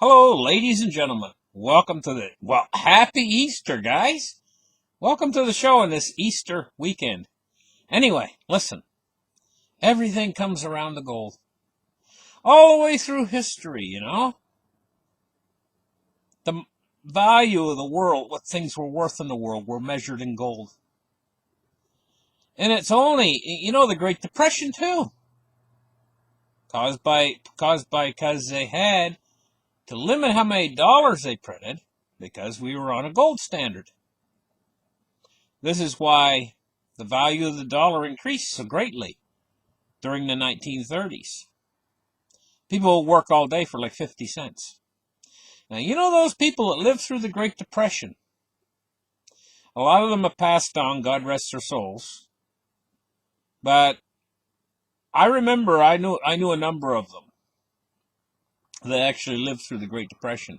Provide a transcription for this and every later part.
Hello, ladies and gentlemen. Welcome to happy Easter, guys. Welcome to the show on this Easter weekend. Anyway, listen. Everything comes around to gold. All the way through history, The value of the world, what things were worth in the world, were measured in gold. And it's only, the Great Depression too. Because they had to limit how many dollars they printed because we were on a gold standard. This is why the value of the dollar increased so greatly during the 1930s. People would work all day for like 50 cents. Now, those people that lived through the Great Depression, a lot of them have passed on, God rest their souls. But I remember I knew a number of them that actually lived through the Great Depression.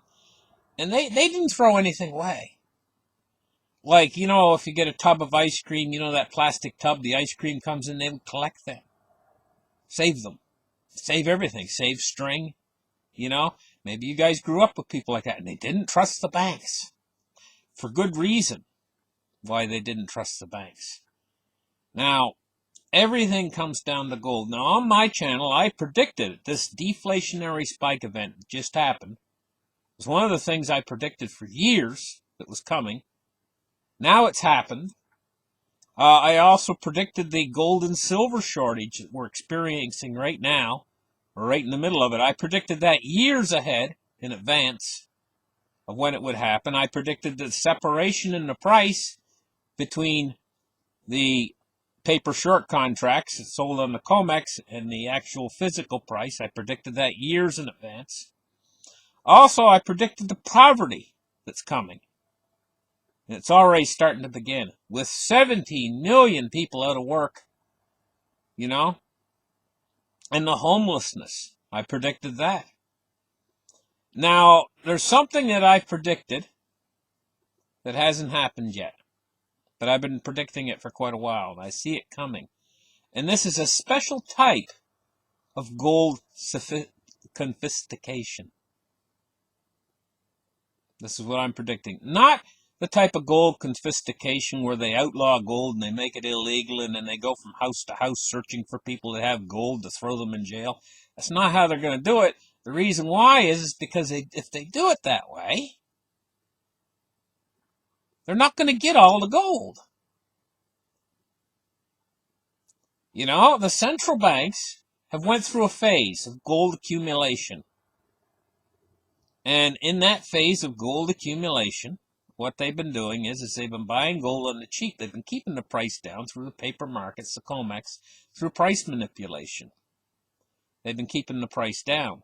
And they didn't throw anything away. Like, if you get a tub of ice cream, that plastic tub, the ice cream comes in, they would collect them. Save them. Save everything. Save string. Maybe you guys grew up with people like that, and they didn't trust the banks. For good reason why they didn't trust the banks. Now, everything comes down to gold. Now, on my channel, I predicted this deflationary spike event that just happened. It was one of the things I predicted for years that was coming. Now it's happened. I also predicted the gold and silver shortage that we're experiencing right now, or right in the middle of it. I predicted that years ahead in advance of when it would happen. I predicted the separation in the price between the paper short contracts that sold on the COMEX and the actual physical price. I predicted that years in advance. Also, I predicted the poverty that's coming. And it's already starting to begin. With 17 million people out of work, and the homelessness. I predicted that. Now, there's something that I predicted that hasn't happened yet. But I've been predicting it for quite a while, and I see it coming. And this is a special type of gold confiscation. This is what I'm predicting. Not the type of gold confiscation where they outlaw gold and they make it illegal and then they go from house to house searching for people that have gold to throw them in jail. That's not how they're going to do it. The reason why is because if they do it that way, they're not going to get all the gold. The central banks have went through a phase of gold accumulation. And in that phase of gold accumulation, what they've been doing is they've been buying gold on the cheap. They've been keeping the price down through the paper markets, the COMEX, through price manipulation. They've been keeping the price down.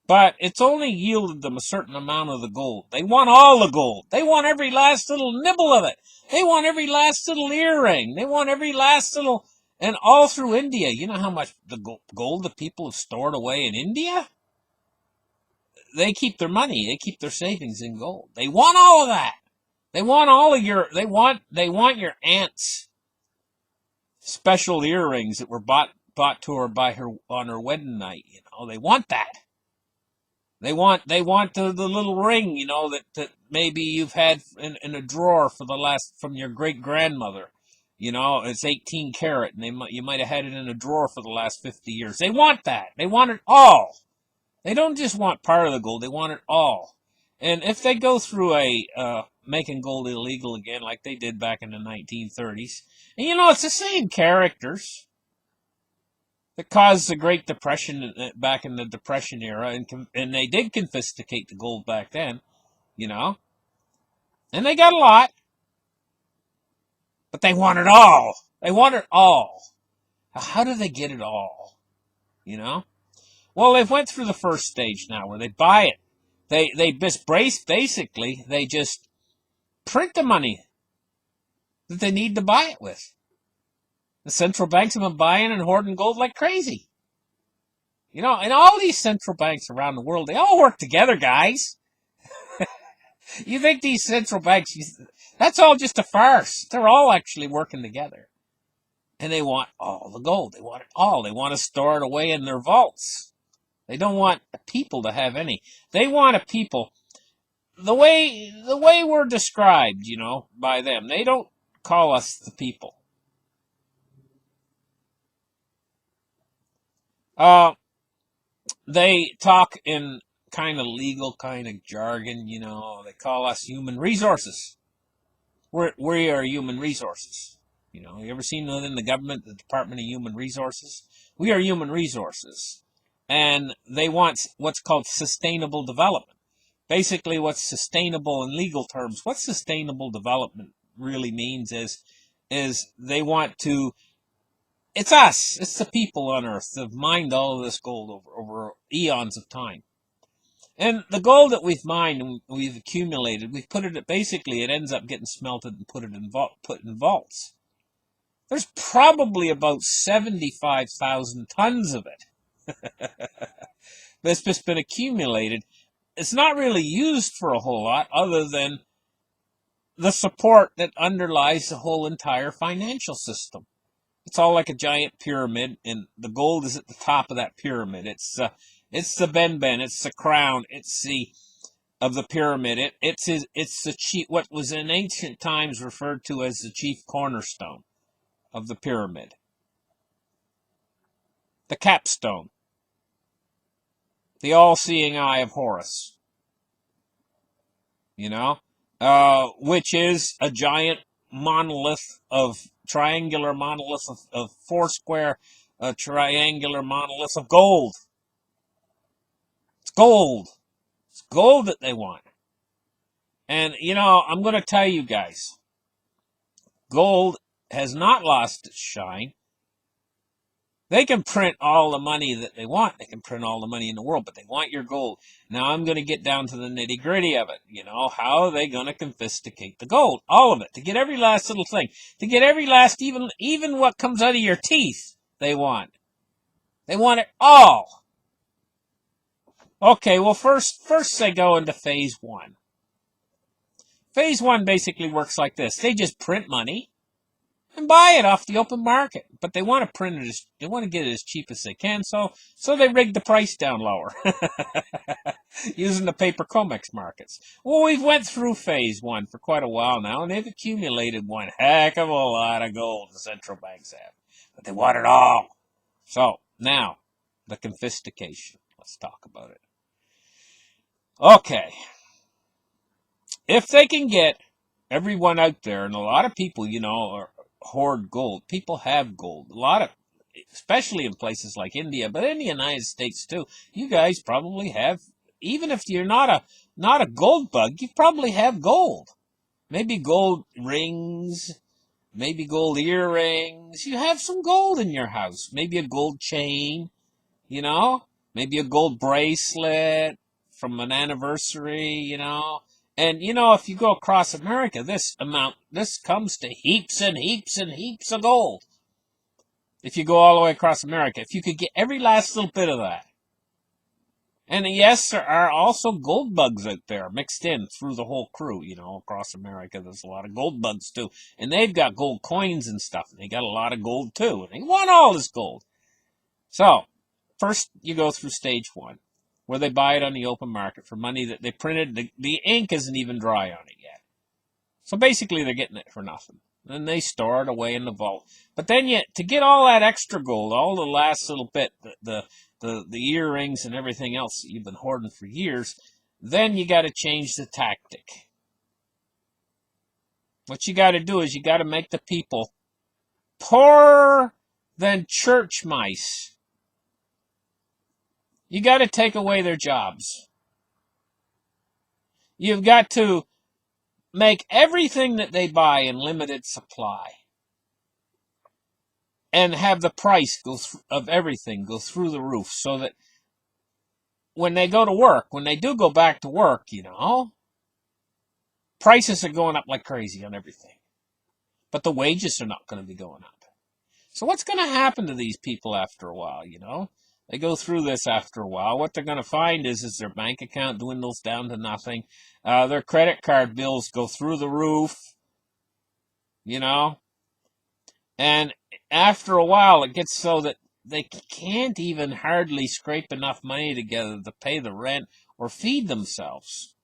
But it's only yielded them a certain amount of the gold. They want all the gold. They want every last little nibble of it. They want every last little earring. They want every last little... And all through India. You know how much the gold the people have stored away in India? They keep their money. They keep their savings in gold. They want all of that. They want all of your... They want your aunt's special earrings that were bought to her by her on her wedding night. They want that. They want the little ring, that maybe you've had in a drawer from your great grandmother. It's 18 karat, and you might have had it in a drawer for the last 50 years. They want that. They want it all. They don't just want part of the gold. They want it all. And if they go through making gold illegal again, like they did back in the 1930s, and it's the same characters that caused the Great Depression back in the Depression era, and they did confiscate the gold back then, and they got a lot. But they want it all. They want it all. How do they get it all? Well, they've went through the first stage now where they buy it. They basically, they just print the money that they need to buy it with. The central banks have been buying and hoarding gold like crazy. And all these central banks around the world, they all work together, guys. You think these central banks, that's all just a farce. They're all actually working together. And they want all the gold. They want it all. They want to store it away in their vaults. They don't want people to have any. They want a people the way we're described, by them. They don't call us the people. They talk in kind of legal kind of jargon, They call us human resources. We are human resources. You ever seen within the government, the Department of Human Resources? We are human resources. And they want what's called sustainable development. Basically, what's sustainable in legal terms, what sustainable development really means is they want to, it's us, it's the people on Earth that have mined all of this gold over eons of time. And the gold that we've mined and we've accumulated, we've put it, basically it ends up getting smelted and put in vaults. There's probably about 75,000 tons of it that's just been accumulated. It's not really used for a whole lot other than the support that underlies the whole entire financial system. It's all like a giant pyramid, and the gold is at the top of that pyramid. It's the benben, it's the crown, it's the of the pyramid. It's the chief, what was in ancient times referred to as the chief cornerstone of the pyramid. The capstone. The all-seeing eye of Horus. Which is a giant triangular monolith of foursquare, triangular monolith of gold. It's gold. It's gold that they want. And, I'm going to tell you guys, gold has not lost its shine. They can print all the money that they want. They can print all the money in the world, but they want your gold. Now I'm going to get down to the nitty-gritty of it. How are they going to confiscate the gold? All of it. To get every last little thing. To get every last, even what comes out of your teeth, they want. They want it all. Okay, well, first they go into phase one. Phase one basically works like this. They just print money and buy it off the open market. But they want to print it they want to get it as cheap as they can, so they rig the price down lower. Using the paper COMEX markets. Well, we've went through phase one for quite a while now, and they've accumulated one heck of a lot of gold the central banks have. But they want it all. So, now, the confiscation. Let's talk about it. Okay. If they can get everyone out there, and a lot of people, hoard gold. People have gold. A lot of, especially in places like India, but in the United States too. You guys probably have, even if you're not a gold bug, you probably have gold. Maybe gold rings, maybe gold earrings. You have some gold in your house. Maybe a gold chain, maybe a gold bracelet from an anniversary, And, if you go across America, this comes to heaps and heaps and heaps of gold. If you go all the way across America, if you could get every last little bit of that. And yes, there are also gold bugs out there mixed in through the whole crew, across America. There's a lot of gold bugs too. And they've got gold coins and stuff. And they got a lot of gold too. And they want all this gold. So, first you go through stage one, where they buy it on the open market for money that they printed. The ink isn't even dry on it yet. So basically they're getting it for nothing. Then they store it away in the vault. But then to get all that extra gold, all the last little bit, the earrings and everything else that you've been hoarding for years, then you got to change the tactic. What you got to do is you got to make the people poorer than church mice. You got to take away their jobs. You've got to make everything that they buy in limited supply. And have the price of everything go through the roof so that when they go to work, when they do go back to work, prices are going up like crazy on everything. But the wages are not going to be going up. So what's going to happen to these people after a while, They go through this after a while. What they're going to find is their bank account dwindles down to nothing. Their credit card bills go through the roof, And after a while, it gets so that they can't even hardly scrape enough money together to pay the rent or feed themselves.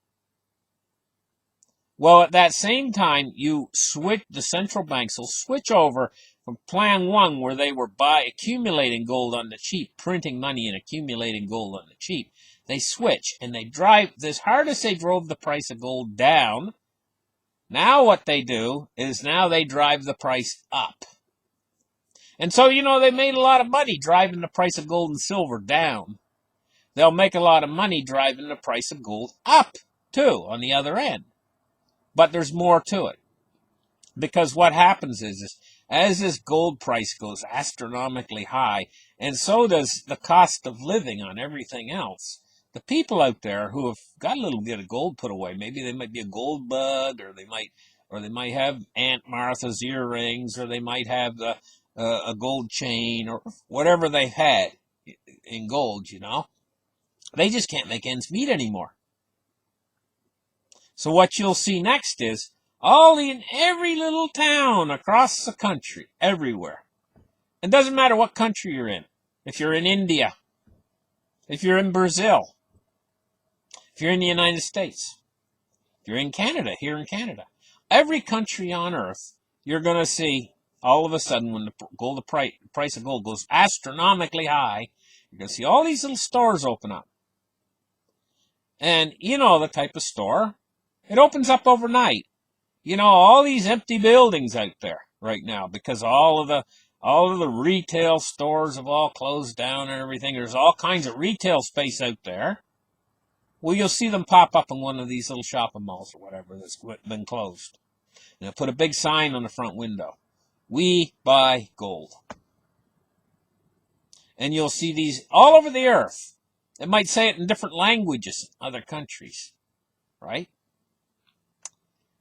Well, at that same time, the central banks will switch over from plan one, where they were accumulating gold on the cheap, printing money and accumulating gold on the cheap. They switch and they drive, as hard as they drove the price of gold down, now what they do is now they drive the price up. And so, they made a lot of money driving the price of gold and silver down. They'll make a lot of money driving the price of gold up, too, on the other end. But there's more to it. Because what happens is as this gold price goes astronomically high, and so does the cost of living on everything else, the people out there who have got a little bit of gold put away, maybe they might be a gold bug, or they might have Aunt Martha's earrings, or they might have a gold chain, or whatever they've had in gold, they just can't make ends meet anymore. So what you'll see next is in every little town across the country, everywhere. It doesn't matter what country you're in. If you're in India, if you're in Brazil, if you're in the United States, if you're in Canada, here in Canada, every country on earth, you're going to see all of a sudden when the price of gold goes astronomically high, you're going to see all these little stores open up. And the type of store, it opens up overnight. All these empty buildings out there right now, because all of the retail stores have all closed down and everything. There's all kinds of retail space out there. Well, you'll see them pop up in one of these little shopping malls or whatever that's been closed. And they'll put a big sign on the front window. We buy gold. And you'll see these all over the earth. It might say it in different languages in other countries, right?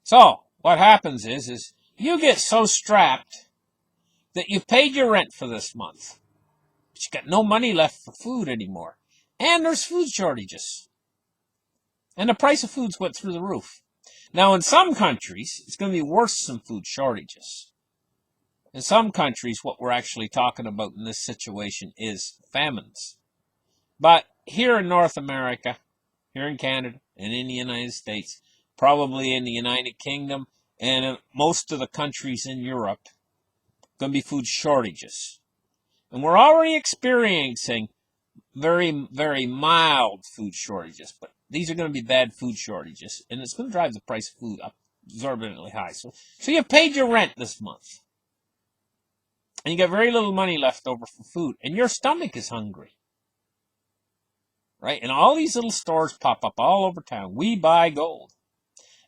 So, what happens is you get so strapped that you've paid your rent for this month, but you got no money left for food anymore. And there's food shortages. And the price of foods went through the roof. Now, in some countries, it's going to be worse than food shortages. In some countries, what we're actually talking about in this situation is famines. But here in North America, here in Canada, and in the United States, probably in the United Kingdom, and in most of the countries in Europe, going to be food shortages. And we're already experiencing very, very mild food shortages, but these are going to be bad food shortages, and it's going to drive the price of food up exorbitantly high. So you paid your rent this month, and you got very little money left over for food, and your stomach is hungry. Right? And all these little stores pop up all over town. We buy gold.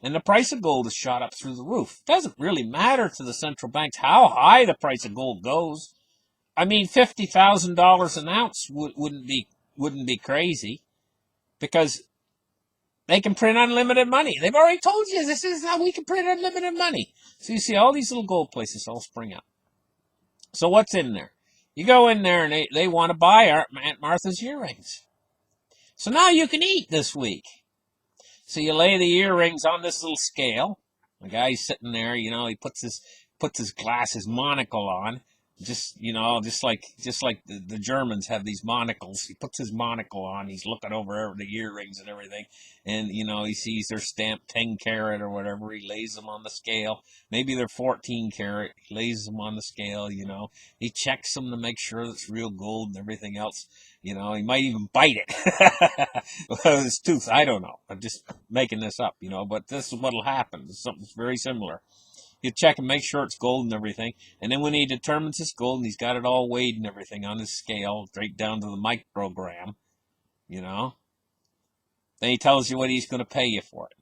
And the price of gold is shot up through the roof. It doesn't really matter to the central banks how high the price of gold goes. I mean, $50,000 an ounce wouldn't be crazy, because they can print unlimited money. They've already told you this is how we can print unlimited money. So you see all these little gold places all spring up. So what's in there? You go in there and they want to buy Aunt Martha's earrings. So now you can eat this week. So you lay the earrings on this little scale. The guy's sitting there, he puts his glasses monocle on. Just like the Germans have these monocles. He puts his monocle on. He's looking over the earrings and everything. And, he sees they're stamped 10 carat or whatever. He lays them on the scale. Maybe they're 14 carat. He lays them on the scale, He checks them to make sure it's real gold and everything else. He might even bite it with his tooth. I don't know. I'm just making this up, But this is what'll happen. It's something very similar. You check and make sure it's gold and everything. And then when he determines it's gold and he's got it all weighed and everything on his scale, straight down to the microgram, then he tells you what he's going to pay you for it.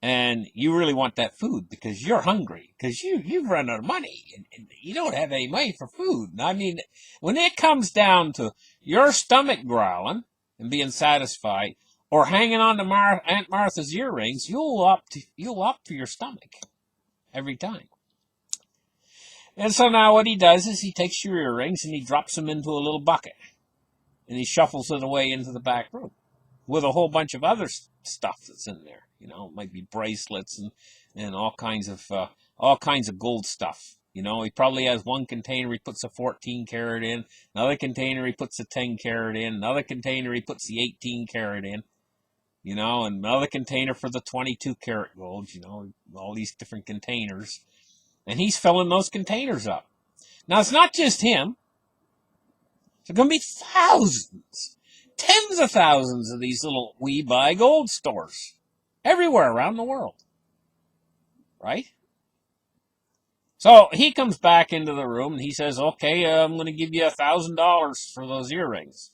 And you really want that food because you're hungry, because you've run out of money and you don't have any money for food. I mean, when it comes down to your stomach growling and being satisfied, or hanging on to Aunt Martha's earrings, you'll opt for your stomach every time. And so now what he does is he takes your earrings and he drops them into a little bucket, and he shuffles it away into the back room with a whole bunch of other stuff that's in there. It might be bracelets and all kinds of gold stuff. You know, he probably has one container he puts a 14 karat in, another container he puts a 10 karat in, another container he puts the 18 karat in, you know, and another container for the 22 karat gold, you know, all these different containers. And he's filling those containers up. Now, it's not just him. There's going to be thousands, tens of thousands of these little We Buy Gold stores everywhere around the world, right? So he comes back into the room and he says, okay, I'm going to give you $1,000 for those earrings,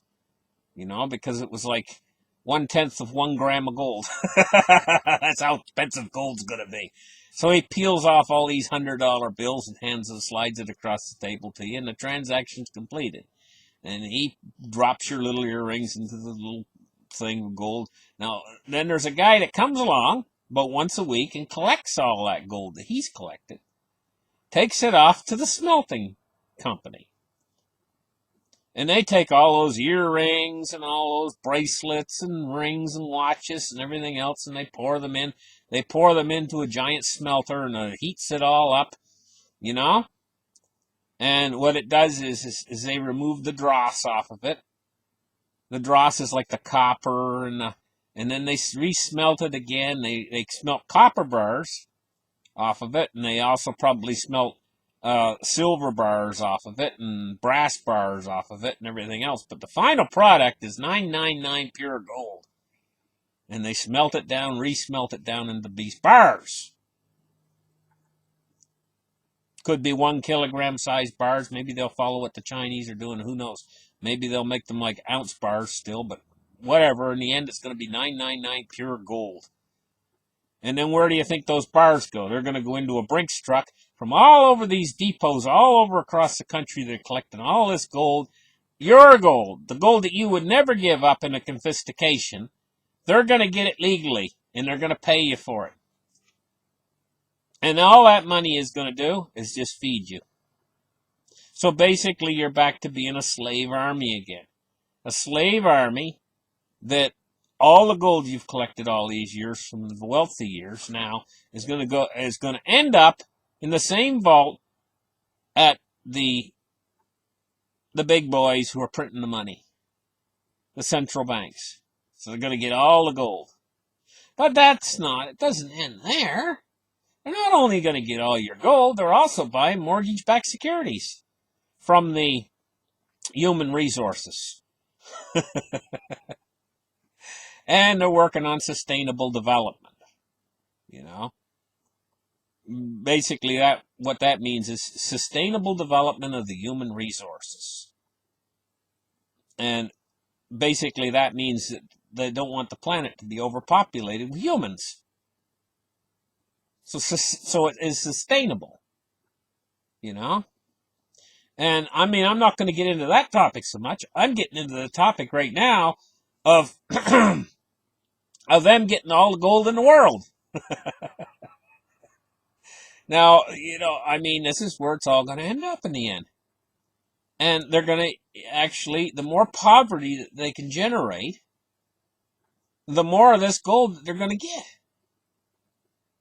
you know, because it was like 1/10 of 1 gram of gold. That's how expensive gold's going to be. So he peels off all these $100 bills and slides it across the table to you, and the transaction's completed. And he drops your little earrings into the little thing of gold. Now, then there's a guy that comes along about once a week and collects all that gold that he's collected, takes it off to the smelting company. And they take all those earrings and all those bracelets and rings and watches and everything else, and they pour them in. They pour them into a giant smelter, and it heats it all up, you know? And what it does is they remove the dross off of it. The dross is like the copper, and then they re-smelt it again. They smelt copper bars off of it, and they also probably smelt silver bars off of it, and brass bars off of it, and everything else. But the final product is 999 pure gold. And they smelt it down, re-smelt it down into these bars. Could be 1 kilogram size bars. Maybe they'll follow what the Chinese are doing. Who knows? Maybe they'll make them like ounce bars still, but whatever. In the end, it's going to be 999 pure gold. And then where do you think those bars go? They're going to go into a Brinks truck from all over these depots, all over across the country. They're collecting all this gold. Your gold, the gold that you would never give up in a confiscation, they're going to get it legally, and they're going to pay you for it. And all that money is going to do is just feed you. So basically, you're back to being a slave army again. A slave army that all the gold you've collected all these years from the wealthy years now is going to end up in the same vault at the big boys who are printing the money, the central banks. So they're going to get all the gold. But it doesn't end there. They're not only going to get all your gold, they're also buying mortgage-backed securities from the human resources. And they're working on sustainable development, you know. Basically, what that means is sustainable development of the human resources. And basically that means that they don't want the planet to be overpopulated with humans. So it is sustainable, you know. And I mean, I'm not going to get into that topic so much. I'm getting into the topic right now of of them getting all the gold in the world. Now, you know, I mean, this is where it's all going to end up in the end. And they're going to actually, the more poverty that they can generate, the more of this gold that they're going to get.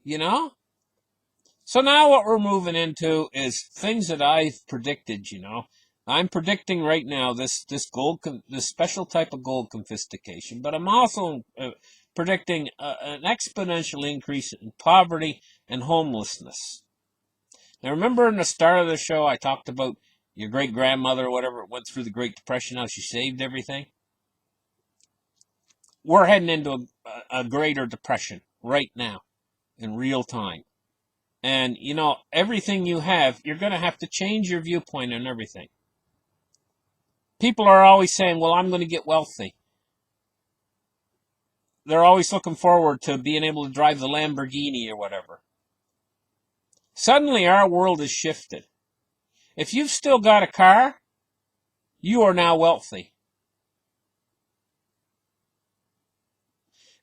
You know? So now what we're moving into is things that I've predicted, you know. I'm predicting right now this special type of gold confiscation, but I'm also predicting an exponential increase in poverty and homelessness. Now remember in the start of the show I talked about your great-grandmother or whatever went through the Great Depression, how she saved everything? We're heading into a greater depression right now in real time. And, you know, everything you have, you're going to have to change your viewpoint on everything. People are always saying, well, I'm going to get wealthy. They're always looking forward to being able to drive the Lamborghini or whatever. Suddenly, our world has shifted. If you've still got a car, you are now wealthy.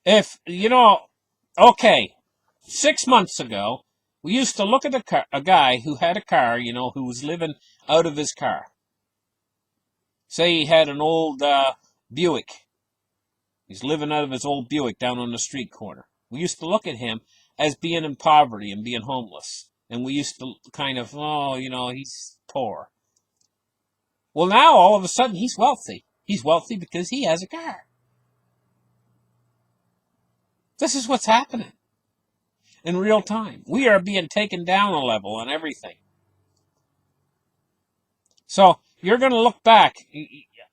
If, you know, okay, 6 months ago, we used to look at a guy who had a car, you know, who was living out of his car. Say he had an old Buick. He's living out of his old Buick down on the street corner. We used to look at him as being in poverty and being homeless. And we used to kind of, oh, he's poor. Well, now all of a sudden he's wealthy. He's wealthy because he has a car. This is what's happening in real time. We are being taken down a level on everything. So you're going to look back.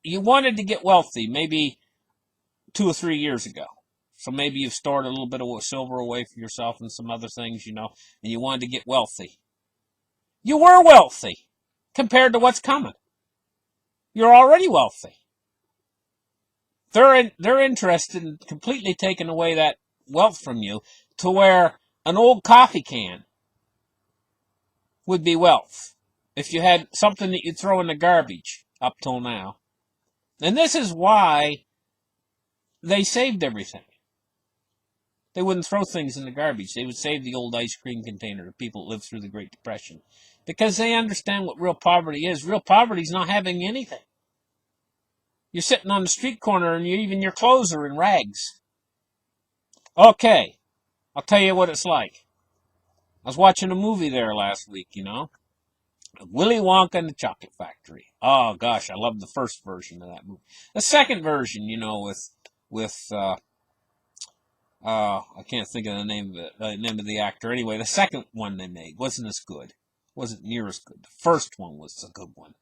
You wanted to get wealthy maybe 2 or 3 years ago. So maybe you've stored a little bit of silver away for yourself and some other things, and you wanted to get wealthy. You were wealthy compared to what's coming. You're already wealthy. They're interested in completely taking away that wealth from you to where an old coffee can would be wealth if you had something that you'd throw in the garbage up till now. And this is why they saved everything. They wouldn't throw things in the garbage. They would save the old ice cream container of people that lived through the Great Depression. Because they understand what real poverty is. Real poverty is not having anything. You're sitting on the street corner and even your clothes are in rags. Okay, I'll tell you what it's like. I was watching a movie there last week, Willy Wonka and the Chocolate Factory. Oh gosh, I love the first version of that movie. The second version, with I can't think of the name of the actor. Anyway, the second one they made wasn't as good. Wasn't near as good. The first one was the good one.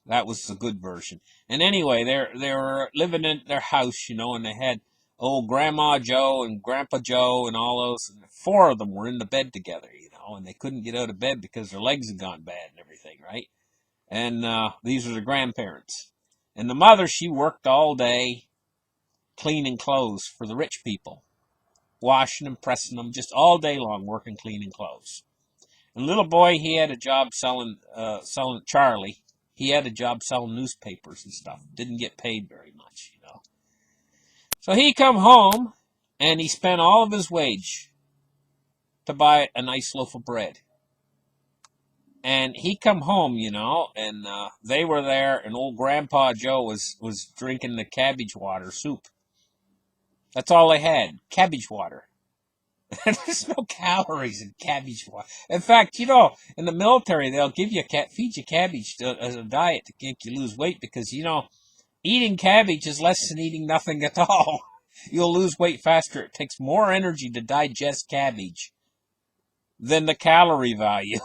That was the good version. And anyway, they were living in their house, and they had old Grandma Joe and Grandpa Joe and all those. And 4 of them were in the bed together, and they couldn't get out of bed because their legs had gone bad and everything, right? And these were the grandparents. And the mother, she worked all day cleaning clothes for the rich people, washing them, pressing them, just all day long working, cleaning clothes. And little boy, he had a job selling Charlie. He had a job selling newspapers and stuff. Didn't get paid very much, So he come home, and he spent all of his wage to buy a nice loaf of bread. And he come home, and they were there, and old Grandpa Joe was drinking the cabbage water soup. That's all they had, cabbage water. There's no calories in cabbage water. In fact, in the military, they'll feed you cabbage as a diet to make you lose weight because, eating cabbage is less than eating nothing at all. You'll lose weight faster. It takes more energy to digest cabbage than the calorie value.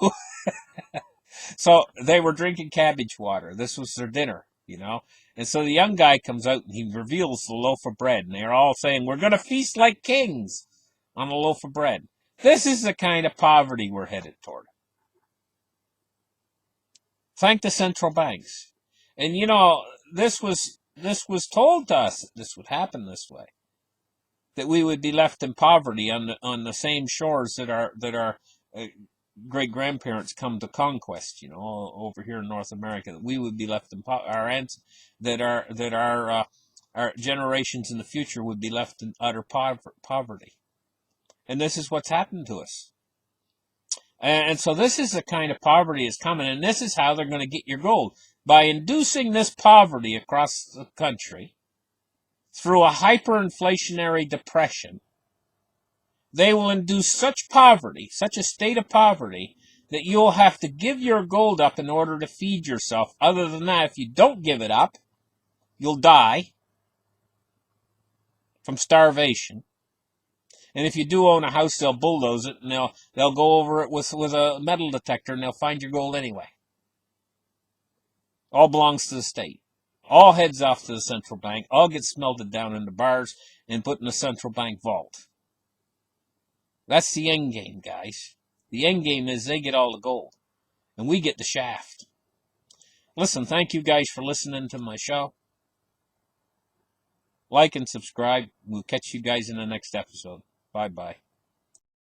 So they were drinking cabbage water. This was their dinner, And so the young guy comes out and he reveals the loaf of bread. And they're all saying, we're going to feast like kings on a loaf of bread. This is the kind of poverty we're headed toward. Thank the central banks. And this was told to us that this would happen this way. That we would be left in poverty on the same shores that our great grandparents come to conquest, over here in North America. That we would be left in our generations in the future would be left in utter poverty. And this is what's happened to us. And so this is the kind of poverty that's coming, and this is how they're going to get your gold. By inducing this poverty across the country through a hyperinflationary depression, they will induce such poverty, such a state of poverty, that you'll have to give your gold up in order to feed yourself. Other than that, if you don't give it up, you'll die from starvation. And if you do own a house, they'll bulldoze it, and they'll go over it with a metal detector, and they'll find your gold anyway. All belongs to the state. All heads off to the central bank. All gets smelted down into bars and put in the central bank vault. That's the end game, guys. The end game is they get all the gold, and we get the shaft. Listen, thank you guys for listening to my show. Like and subscribe. We'll catch you guys in the next episode. Bye-bye.